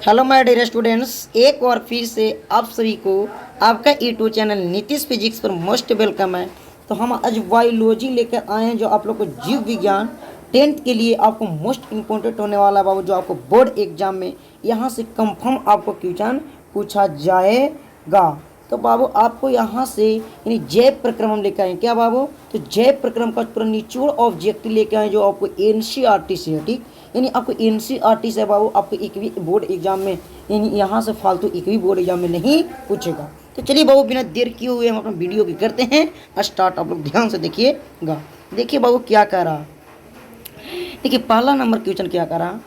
Hello my dear students, एक बार फिर से आप सभी को आपका यूट्यूब चैनल नीतीश फिजिक्स पर मोस्ट वेलकम है। तो हम आज बायोलॉजी लेकर आए हैं, जो आप लोग को जीव विज्ञान 10th के लिए आपको मोस्ट इम्पोर्टेंट होने वाला है बाबू, जो आपको बोर्ड एग्जाम में यहाँ से कंफर्म आपको क्वेश्चन पूछा जाएगा। तो बाबू आपको यहाँ से यानी जैव प्रक्रम हम लेकर आए क्या बाबू, तो जैव प्रक्रम का पूरा निचोड़ ऑब्जेक्ट लेकर आए जो आपको एनसीईआरटी से है। ठीक, यानी आपको एनसीईआरटी से बाबू आपको एक भी बोर्ड एग्जाम में यानी यहाँ से फालतू एक भी बोर्ड एग्जाम में नहीं पूछेगा। तो चलिए बाबू बिना देर किए हुए हम अपना वीडियो की करते हैं स्टार्ट। आप लोग ध्यान से देखिएगा। देखिए बाबू क्या कह रहा, देखिए पहला नंबर क्वेश्चन क्या कह रहा,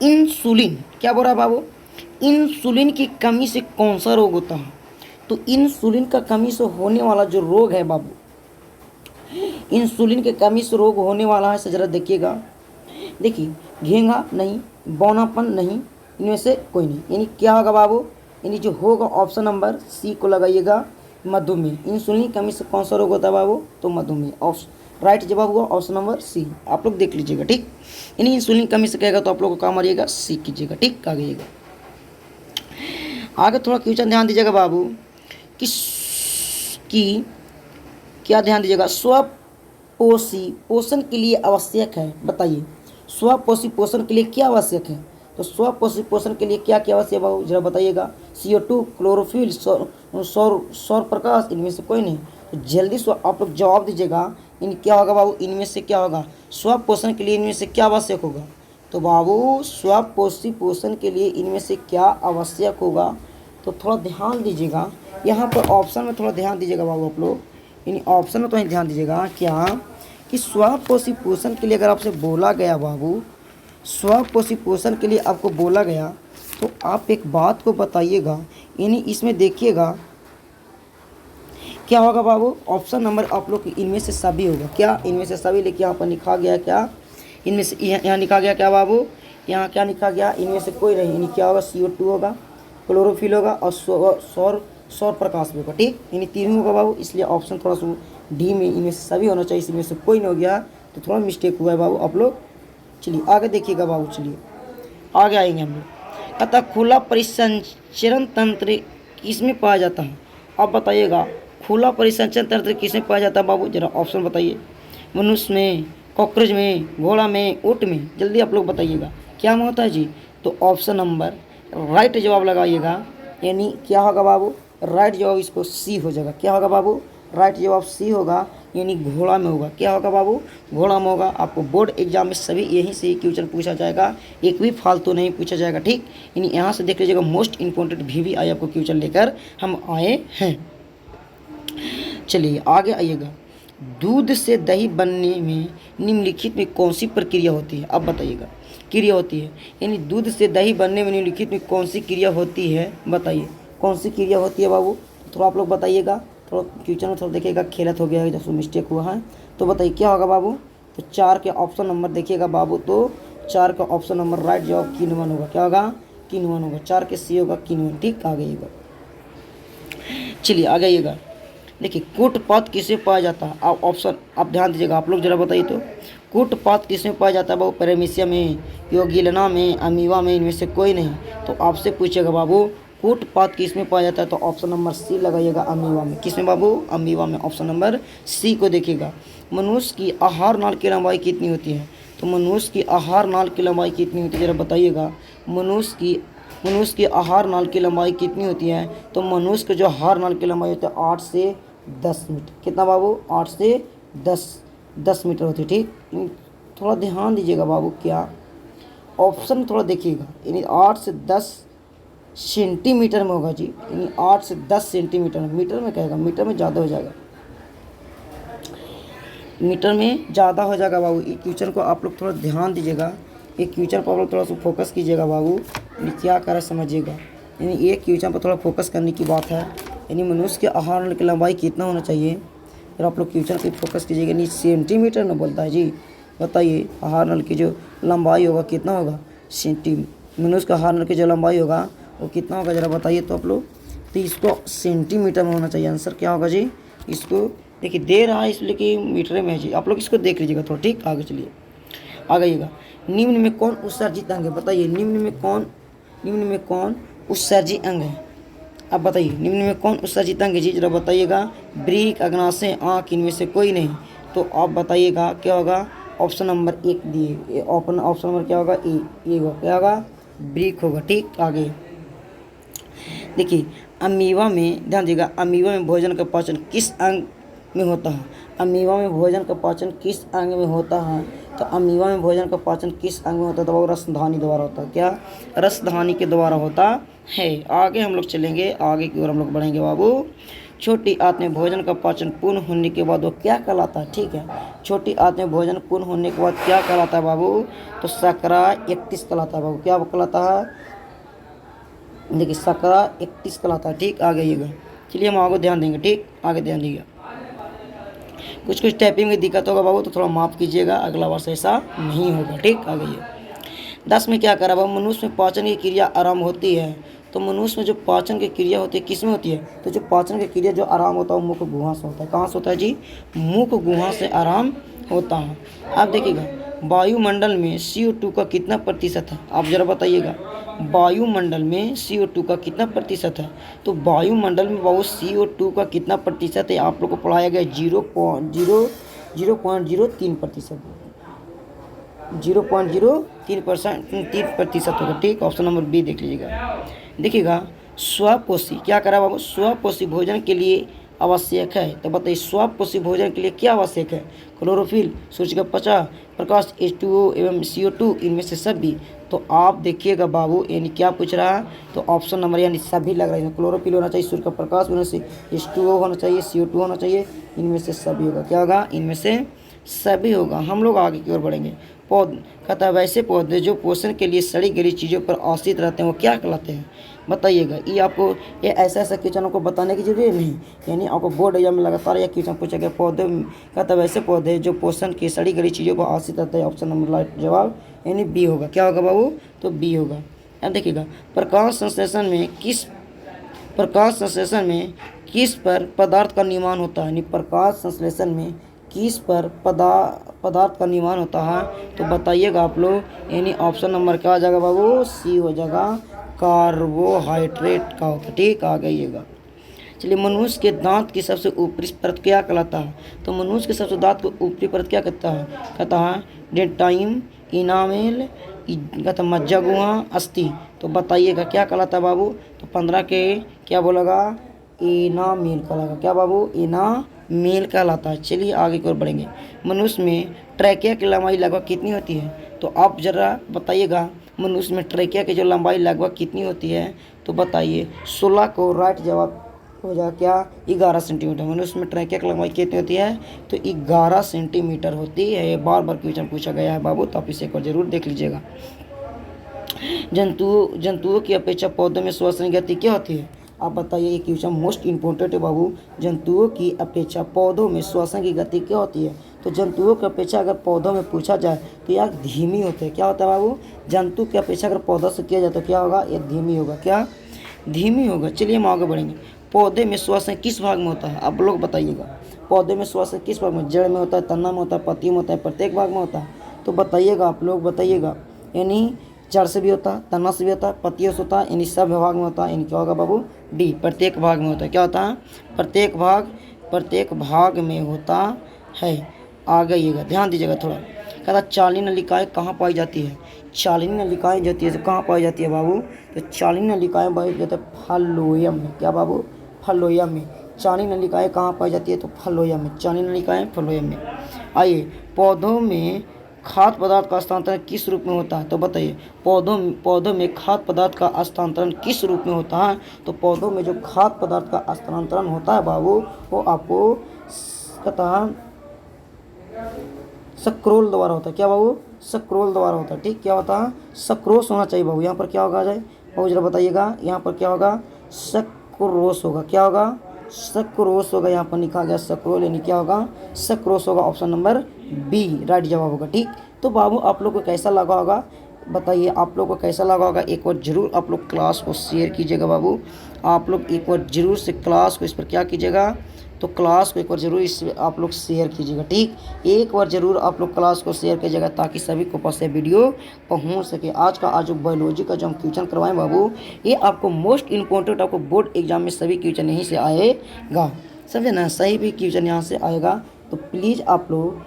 इंसुलिन क्या बोल रहा है बाबू, इंसुलिन की कमी से कौन सा रोग होता है। तो इंसुलिन का कमी से होने वाला जो रोग है बाबू, इंसुलिन के कमी से रोग होने वाला है, जरा देखिएगा। देखिए घेंगा नहीं, बौनापन नहीं, इनमें से कोई नहीं, यानी क्या होगा बाबू, यानी जो होगा ऑप्शन नंबर सी को लगाइएगा, मधुमेह। इंसुलिन कमी से कौन सा रोग होता है बाबू, तो मधुमेह। राइट जवाब हुआ ऑप्शन नंबर सी, आप लोग देख लीजिएगा। ठीक, यानी इंसुलिन कमी से कहेगा तो आप लोग को काम मारिएगा सी कीजिएगा। ठीक, आगेगा आगे थोड़ा क्वेश्चन ध्यान दीजिएगा बाबू कि क्या ध्यान दीजिएगा, स्वपोषी पोषण के लिए आवश्यक है, बताइए स्वपोषी पोषण के लिए क्या आवश्यक है। तो स्वपोषी पोषण के लिए क्या क्या आवश्यक है जरा बताइएगा। CO2, क्लोरोफिल, सौर प्रकाश, इनमें से कोई नहीं। तो जल्दी से आप लोग जवाब दीजिएगा, इन क्या होगा बाबू, इनमें से क्या होगा, स्वपोषण के लिए इनमें से क्या आवश्यक होगा। तो बाबू स्वपोषी पोषण के लिए इनमें से क्या आवश्यक होगा, तो थोड़ा ध्यान दीजिएगा यहाँ पर ऑप्शन में, थोड़ा ध्यान दीजिएगा बाबू आप लोग, इन ऑप्शन में तो ध्यान दीजिएगा क्या कि स्वपोषी पोषण के लिए अगर आपसे बोला गया बाबू, स्वपोषी पोषण के लिए आपको बोला गया, तो आप एक बात को बताइएगा, यानी इसमें देखिएगा क्या होगा बाबू, ऑप्शन नंबर आप लोग इनमें से सभी होगा। क्या इनमें से सभी, लेकिन यहाँ पर लिखा गया क्या, इनमें से यहाँ लिखा गया क्या बाबू, यहाँ क्या लिखा गया, इनमें से कोई नहीं, यानी क्या होगा, CO2 होगा, क्लोरोफिल होगा और सौर प्रकाश भी होगा। ठीक, यानी तीनों होगा बाबू, इसलिए ऑप्शन थोड़ा सा डी में इनमें से सभी होना चाहिए, इसमें से कोई नहीं हो गया, तो थोड़ा मिस्टेक हुआ है बाबू आप लोग। चलिए आगे देखिएगा बाबू, चलिए आगे आएंगे हम लोग। अतः खुला परिसंचरण तंत्र किसमें पाया जाता है, आप बताइएगा खुला परिसंचरण तंत्र किसमें पाया जाता है बाबू, जरा ऑप्शन बताइए। मनुष्य में, कॉकरोच में, घोड़ा में, ऊँट में, जल्दी आप लोग बताइएगा क्या में होता है जी। तो ऑप्शन नंबर राइट जवाब लगाइएगा, यानी क्या होगा बाबू, राइट जवाब इसको सी हो जाएगा। क्या होगा बाबू, राइट जवाब सी होगा, यानी घोड़ा में होगा। क्या होगा बाबू, घोड़ा में होगा। आपको बोर्ड एग्जाम में सभी यहीं से क्वेश्चन पूछा जाएगा, एक भी फालतू नहीं पूछा जाएगा। ठीक, यानी यहाँ से देख लीजिएगा मोस्ट इंपॉर्टेंट VVI आपको क्वेश्चन लेकर हम आए हैं। चलिए आगे आइएगा। दूध से दही बनने में निम्नलिखित में कौन सी प्रक्रिया होती है, अब बताइएगा। क्रिया होती है, यानी दूध से दही बनने में निम्नलिखित में कौन सी क्रिया होती है, बताइए कौन सी क्रिया होती है बाबू, थोड़ा आप लोग बताइएगा। थोड़ा क्वेश्चन में थोड़ा देखिएगा, खेलत हो गया है, जैसे मिस्टेक हुआ है, तो बताइए क्या होगा बाबू। तो 4 के ऑप्शन नंबर देखिएगा बाबू, तो 4 का ऑप्शन नंबर राइट जवाब किण्वन होगा। क्या होगा, किण्वन होगा। 4 के सी होगा किण्वन। ठीक, आ गइएगा। चलिए आ गइएगा। देखिए कूटपात किसमें पाया जाता है, आप ऑप्शन आप ध्यान दीजिएगा, आप लोग जरा बताइए तो कूटपात किसमें पाया जाता है बाबू, पैरामीशिया में, योगिलना में, अमीबा में, इनमें से कोई नहीं। तो आपसे पूछेगा बाबू कूटपात किसमें पाया जाता है, तो ऑप्शन नंबर सी लगाइएगा, अमीबा में। किसमें बाबू, अमीबा में। ऑप्शन नंबर सी को देखिएगा। मनुष्य की आहार नाल की लंबाई कितनी होती है, तो मनुष्य की आहार नाल की लंबाई कितनी होती है, जरा बताइएगा। मनुष्य की आहार नाल की लंबाई कितनी होती है, तो मनुष्य की जो आहार नाल की लंबाई होती है 8 से 10 मीटर। कितना बाबू, 8 से 10 मीटर होती है। ठीक, थोड़ा ध्यान दीजिएगा बाबू, क्या ऑप्शन थोड़ा देखिएगा, यानी 8 से 10 सेंटीमीटर में होगा जी, यानी 8 से 10 सेंटीमीटर में, मीटर में कहेगा, मीटर में ज़्यादा हो जाएगा, मीटर में ज़्यादा हो जाएगा बाबू। ये क्वेश्चन को आप लोग थोड़ा ध्यान दीजिएगा, एक क्वेश्चन पर आप लोग थोड़ा सा फोकस कीजिएगा बाबू, यानी क्या करें समझिएगा, यानी एक क्वेश्चन पर थोड़ा फोकस करने की बात है। यानी मनुष्य के आहार नल की लंबाई कितना होना चाहिए, फिर आप लोग क्वेश्चन पे फोकस कीजिएगा, यानी सेंटीमीटर में बोलता है जी। बताइए आहार नल की जो लंबाई होगा कितना होगा, मनुष्य का आहार नल की जो लंबाई होगा वो कितना होगा, ज़रा बताइए तो आप लोग। तो इसको सेंटीमीटर में होना चाहिए, आंसर क्या होगा जी। इसको देखिए दे रहा है इसलिए कि मीटर में है जी, आप लोग इसको देख लीजिएगा थोड़ा। ठीक, आगे चलिए आ गइएगा। निम्न में कौन उत्सर्जित अंग है, बताइए निम्न में कौन निम्न में कौन उत्सर्जी अंग है? अब बताइए निम्न में कौन उत्सर्जित अंग है जी, जरा बताइएगा। वृक्क, अग्नाशय, आँख, इनमें से कोई नहीं। तो आप बताइएगा क्या होगा? ऑप्शन नंबर 1 दिए, ऑप्शन नंबर क्या होगा? ए होगा। क्या होगा? वृक्क होगा। ठीक, आगे देखिए अमीबा में ध्यान दीजिएगा, अमीबा में भोजन का पाचन किस अंग में होता है? अमीबा में भोजन का पाचन किस अंग में होता है? तो अमीबा में भोजन का पाचन किस अंग में होता है? तो वो रसधानी द्वारा होता है। क्या? रसधानी के द्वारा होता है। आगे हम लोग चलेंगे, आगे की ओर हम लोग बढ़ेंगे बाबू। छोटी आंत में भोजन का पाचन पूर्ण होने के बाद वो क्या कहलाता है? ठीक है, छोटी आंत में भोजन पूर्ण होने के बाद क्या कहलाता है बाबू? तो शकरा 31 कहलाता है बाबू। क्या कहलाता है? देखिए शकरा 31 कहलाता है। ठीक, आगे आइएगा। चलिए हम आगे ध्यान देंगे। ठीक, आगे ध्यान दीजिएगा। कुछ टाइपिंग में दिक्कत होगा बाबू, तो थोड़ा माफ़ कीजिएगा, अगला बार से ऐसा नहीं होगा। ठीक, आगे आइए। 10 में क्या करा बाबू? मनुष्य में पाचन की क्रिया आराम होती है। तो मनुष्य में जो पाचन की क्रिया होती है किस में होती है? तो जो पाचन की क्रिया जो आराम होता है वो मुख गुहा से होता है। कहाँ से होता है जी? मुख गुहा से आराम होता है। आप देखिएगा वायुमंडल में CO2 का कितना प्रतिशत है? आप जरा बताइएगा वायुमंडल में CO2 का कितना प्रतिशत है? तो वायुमंडल में बाबू CO2 का कितना प्रतिशत है? आप लोग को पढ़ाया गया 0.03%। 0.03% होगा। ठीक, ऑप्शन नंबर बी देख लीजिएगा। देखिएगा स्वपोषी क्या करा बाबू? स्वपोषी भोजन के लिए आवश्यक है। तो बताइए स्वपोषी भोजन के लिए क्या आवश्यक है? क्लोरोफिल, सूर्य का प्रकाश, H2O एवं CO2, इनमें से सभी। तो आप देखिएगा बाबू यानी क्या पूछ रहा है? तो ऑप्शन नंबर यानी सभी लग रहा है। क्लोरोफिल होना चाहिए, सूर्य का प्रकाश होना चाहिए, H2O होना चाहिए, CO2 होना चाहिए, इनमें से सभी होगा। क्या होगा? इनमें से सभी होगा। हम लोग आगे की ओर बढ़ेंगे। पौध कहता है वैसे पौधे जो पोषण के लिए सड़ी गली चीज़ों पर आश्रित रहते हैं वो क्या कहलाते हैं? बताइएगा। ये आपको ये ऐसा क्वेश्चन को बताने की जरूरत नहीं, यानी आपको बोर्ड एग्जाम में लगातार यह क्वेश्चन पूछा गया। पौधे कहता है वैसे पौधे जो पोषण की सड़ी गली चीज़ों पर आश्रित रहते हैं। ऑप्शन नंबर राइट जवाब यानी बी होगा। क्या होगा बाबू? तो बी होगा। अब देखिएगा प्रकाश संश्लेषण में किस पर पदार्थ का निर्माण होता है? यानी प्रकाश संश्लेषण में किस पर पदार्थ का निर्माण होता है? तो बताइएगा आप लोग। यानी ऑप्शन नंबर क्या हो जाएगा बाबू? सी हो जाएगा, कार्बोहाइड्रेट का होता है। ठीक, आ गइएगा। चलिए मनुष्य के दांत की सबसे ऊपरी परत क्या कहलाता है? तो मनुष्य के सबसे दांत को ऊपरी परत क्या कहता है? डेंटाइन, इनामेल, कहता मज्जा गुहा, अस्थि। तो बताइएगा क्या कहलाता है बाबू? तो 15 के क्या बोलेगा? इनामेल कहलाएगा। क्या बाबू? इनामेल कहलाता है। चलिए आगे की ओर बढ़ेंगे। मनुष्य में ट्रैकिया की लंबाई लगभग कितनी होती है? तो आप जरा बताइएगा मनुष्य में ट्रैकिया की जो लंबाई लगभग कितनी होती है? तो बताइए 16 को राइट जवाब हो जाएगा। क्या? 11 सेंटीमीटर। मनुष्य में ट्रैकिया की लंबाई कितनी होती है? तो 11 सेंटीमीटर होती है। बार बार क्वेश्चन पूछा गया है बाबू, तो आप इसे एक बार जरूर देख लीजिएगा। जंतुओं की अपेक्षा पौधों में श्वसन गति क्या होती है? आप बताइए, ये क्वेश्चन मोस्ट इंपॉर्टेंट है बाबू। जंतुओं की अपेक्षा पौधों में श्वसन की गति क्या होती है? तो जंतुओं की अपेक्षा अगर पौधों में पूछा जाए तो यार धीमी होती है। क्या होता है बाबू? जंतु की अपेक्षा अगर पौधों से किया जाए तो क्या होगा? ये धीमी होगा। क्या? धीमी होगा। चलिए हम आगे बढ़ेंगे। पौधे में श्वसन किस भाग में होता है? आप लोग बताइएगा। पौधे में श्वसन किस भाग में? जड़ में होता है, तना में होता है, पत्ती में होता है, प्रत्येक भाग में होता है? तो बताइएगा, आप लोग बताइएगा। यानी जड़ से भी होता है, तना से भी होता है, पत्तियों से होता है, यानी सब भाग में होता है। यानी क्या होगा बाबू? डी, प्रत्येक भाग में होता है। क्या होता है? प्रत्येक भाग में होता है। आ गइएगा, ध्यान दीजिएगा थोड़ा। कहता चालनी नलिकाएँ कहाँ पाई जाती है? चालनी नलिकाएँ जो होती है कहाँ पाई जाती है बाबू? तो चालनी नलिकाएँ पाई जाती है फलोयम में। क्या बाबू? फलोयम में। चालनी नलिकाएँ कहाँ पाई जाती है? तो फलोयम में। चालनी नलिकाएँ फलोयम में। आइए, पौधों में खाद्य पदार्थ का हस्तांतरण किस रूप में होता है? तो बताइए पौधों में खाद्य पदार्थ का हस्तांतरण किस रूप में होता है? तो पौधों में जो खाद्य पदार्थ का हस्तांतरण होता है बाबू, वो आपको कहता सक्रोल द्वारा होता है। क्या बाबू? सक्रोल द्वारा होता है। ठीक, क्या होता है? सक्रोस होना चाहिए बाबू। यहाँ पर क्या होगा जाए बाबू जरा बताइएगा। यहाँ पर क्या होगा? सक्रोस होगा। क्या होगा? सक्रोस होगा। यहाँ पर लिखा गया सक्रोल, यानी क्या होगा? सक्रोस होगा। ऑप्शन नंबर बी राइट जवाब होगा। ठीक, तो बाबू आप लोग को कैसा लगा होगा? बताइए आप लोग को कैसा लगा होगा? एक बार जरूर आप लोग क्लास को शेयर कीजिएगा बाबू। आप लोग एक बार जरूर से क्लास को इस पर क्या कीजिएगा? तो क्लास को एक बार ज़रूर इस आप लोग शेयर कीजिएगा। ठीक, एक बार ज़रूर आप लोग क्लास को शेयर कीजिएगा ताकि सभी को पास ये वीडियो पहुंच सके। आज का जो बायोलॉजी का जो हम क्वेश्चन करवाएं बाबू, ये आपको मोस्ट इम्पोर्टेंट, आपको बोर्ड एग्जाम में सभी क्वेश्चन यहीं से आएगा, समझे ना, सही भी क्वेश्चन यहाँ से आएगा। तो प्लीज़ आप लोग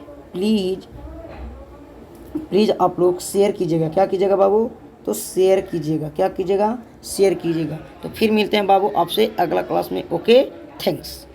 प्लीज़ आप लोग शेयर कीजिएगा। क्या कीजिएगा बाबू, तो शेयर कीजिएगा। क्या कीजिएगा, शेयर कीजिएगा। तो फिर मिलते हैं बाबू आपसे अगला क्लास में। Okay, thanks.